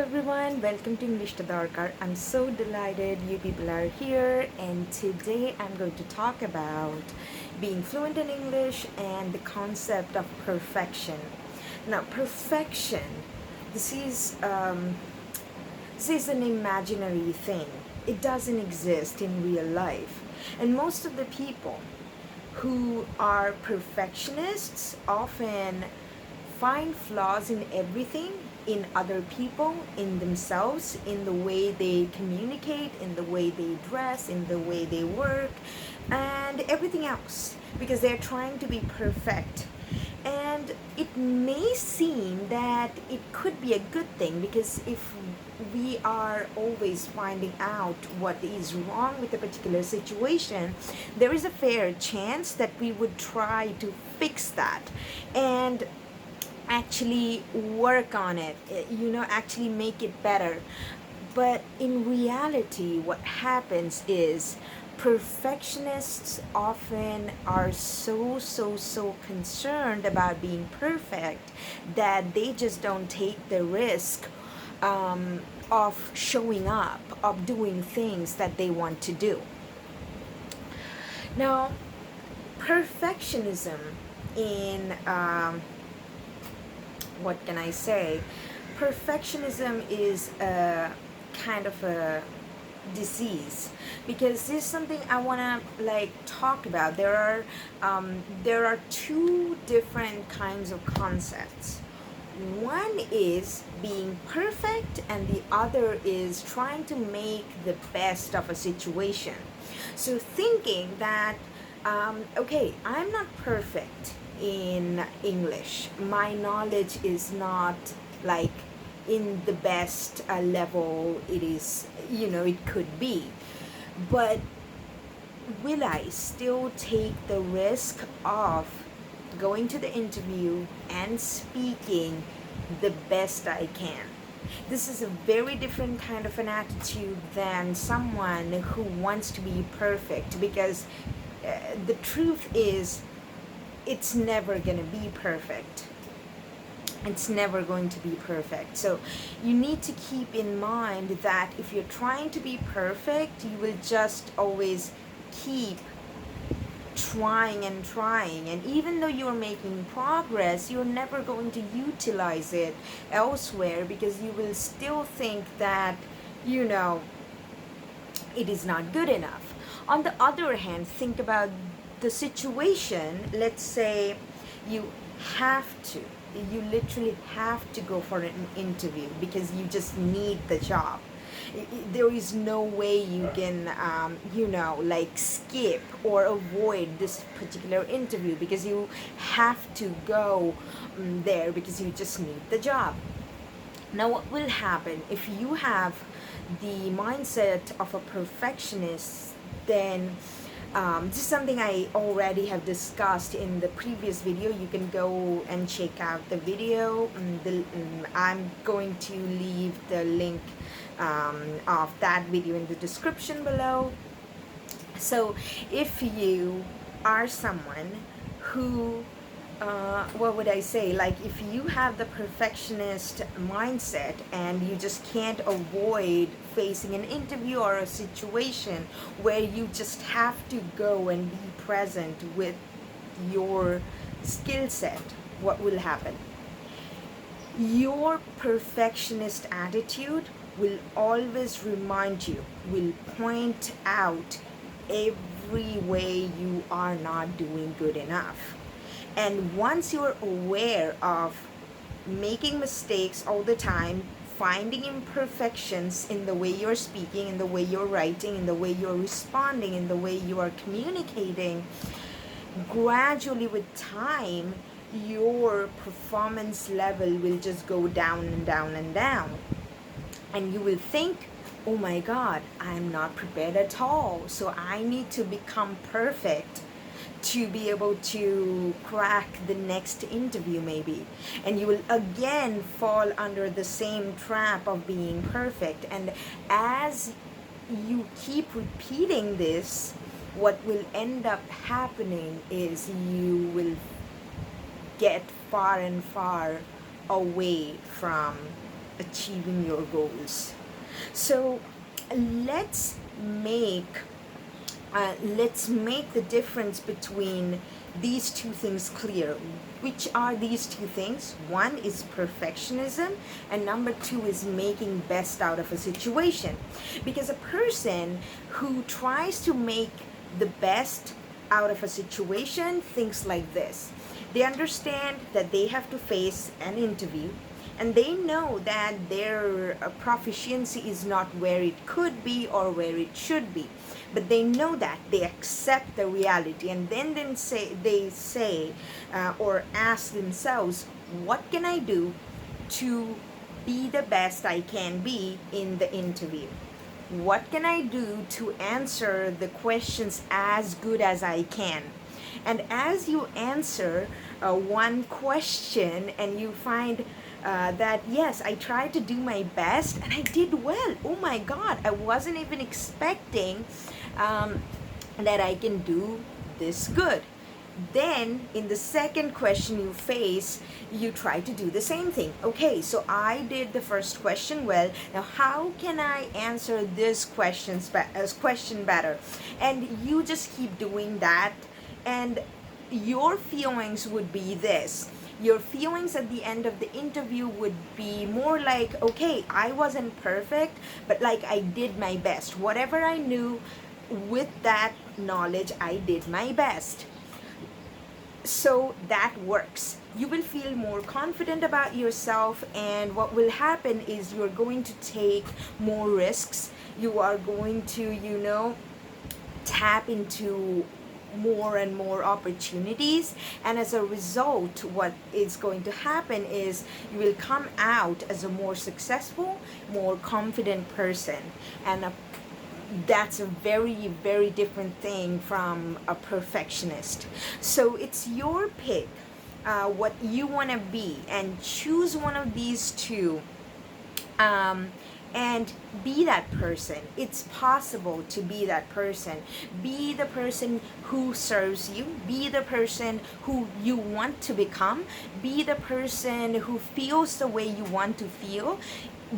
everyone, welcome to English to Darkar. I'm so delighted you people are here, and today I'm going to talk about being fluent in English and the concept of perfection. Now, perfection, this is um, this is an imaginary thing. It doesn't exist in real life, and most of the people who are perfectionists often find flaws in everything, in other people, in themselves, in the way they communicate, in the way they dress, in the way they work, and everything else, because they're trying to be perfect. And it may seem that it could be a good thing, because if we are always finding out what is wrong with a particular situation, there is a fair chance that we would try to fix that and actually work on it, actually make it better. But in reality, what happens is perfectionists often are so concerned about being perfect that they just don't take the risk of showing up, of doing things that they want to do. Now, perfectionism in what can I say? Perfectionism is a kind of a disease, because this is something I want to talk about. There are two different kinds of concepts. One is being perfect, and the other is trying to make the best of a situation. So thinking that okay, I'm not perfect in English. My knowledge is not like in the best level it is, it could be. But will I still take the risk of going to the interview and speaking the best I can? This is a very different kind of an attitude than someone who wants to be perfect, because the truth is, it's never going to be perfect. It's never going to be perfect. So you need to keep in mind that if you're trying to be perfect, you will just always keep trying and trying, and even though you're making progress, you're never going to utilize it elsewhere, because you will still think that it is not good enough. On the other hand, think about the situation. Let's say you have to, you literally have to go for an interview because you just need the job. There is no way you can skip or avoid this particular interview, because you have to go there because you just need the job. Now, what will happen if you have the mindset of a perfectionist? Then this is something I already have discussed in the previous video. You can go and check out the video. I'm going to leave the link of that video in the description below. So if you are someone who what would I say? Like, if you have the perfectionist mindset and you just can't avoid facing an interview or a situation where you just have to go and be present with your skill set, what will happen? Your perfectionist attitude will always remind you, will point out every way you are not doing good enough. And once you're aware of making mistakes all the time, finding imperfections in the way you're speaking, in the way you're writing, in the way you're responding, in the way you are communicating, gradually with time, your performance level will just go down and down and down. And you will think, oh my God, I'm not prepared at all, so I need to become perfect to be able to crack the next interview maybe. And you will again fall under the same trap of being perfect. And as you keep repeating this, what will end up happening is you will get far and far away from achieving your goals. So let's make let's make the difference between these two things clear. Which are these two things? One is perfectionism, and number two is making best out of a situation. Because a person who tries to make the best out of a situation thinks like this. They understand that they have to face an interview, and they know that their proficiency is not where it could be or where it should be, but they know that, they accept the reality, and then they say or ask themselves, what can I do to be the best I can be in the interview? What can I do to answer the questions as good as I can? And as you answer one question and you find that yes, I tried to do my best and I did well. Oh my God, I wasn't even expecting that I can do this good. Then in the second question you face, you try to do the same thing. Okay, so I did the first question well. Now how can I answer this question better? And you just keep doing that, and your feelings would be this. Your feelings at the end of the interview would be more like, okay, I wasn't perfect, but like I did my best. Whatever I knew, with that knowledge, I did my best. So that works. You will feel more confident about yourself, and what will happen is you're going to take more risks. You are going to, tap into more and more opportunities, and as a result, what is going to happen is you will come out as a more successful, more confident person. And that's a very, very different thing from a perfectionist. So it's your pick, what you want to be, and choose one of these two. And be that person. It's possible to be that person. Be the person who serves you. Be the person who you want to become. Be the person who feels the way you want to feel.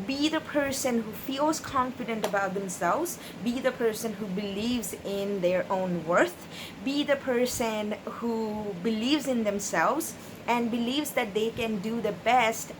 Be the person who feels confident about themselves. Be the person who believes in their own worth. Be the person who believes in themselves and believes that they can do the best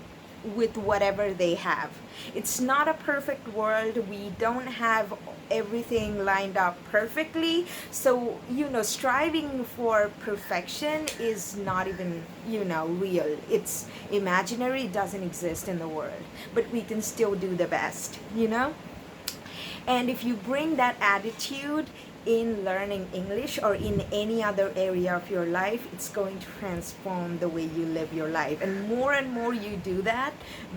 with whatever they have. It's not a perfect world. We don't have everything lined up perfectly. So, striving for perfection is not even, real. It's imaginary. It doesn't exist in the world. But we can still do the best. And if you bring that attitude in learning English or in any other area of your life, it's going to transform the way you live your life. And more you do that,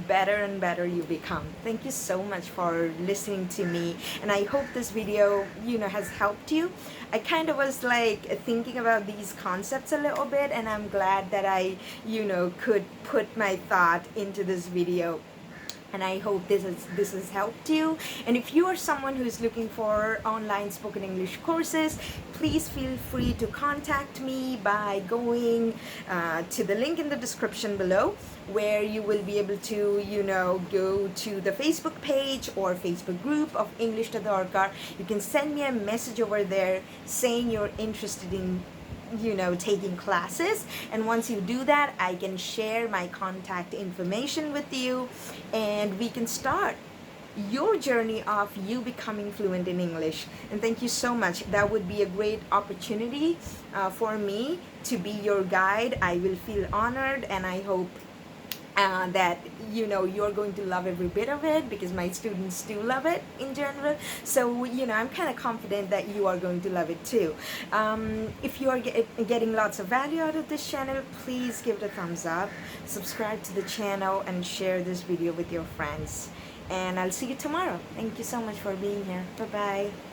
better and better you become. Thank you so much for listening to me, and I hope this video, has helped you. I kind of was like thinking about these concepts a little bit, and I'm glad that I, could put my thought into this video. And I hope this has helped you. And if you are someone who's looking for online spoken English courses, please feel free to contact me by going to the link in the description below, where you will be able to, go to the Facebook page or Facebook group of English to the Orkar. You can send me a message over there saying you're interested in taking classes, and once you do that, I can share my contact information with you, and we can start your journey of you becoming fluent in English. And thank you so much. That would be a great opportunity for me to be your guide. I will feel honored, and I hope that you're going to love every bit of it, because my students do love it in general. So I'm kind of confident that you are going to love it too. If you are getting lots of value out of this channel, please give it a thumbs up, subscribe to the channel, and share this video with your friends. And I'll see you tomorrow. Thank you so much for being here. Bye bye.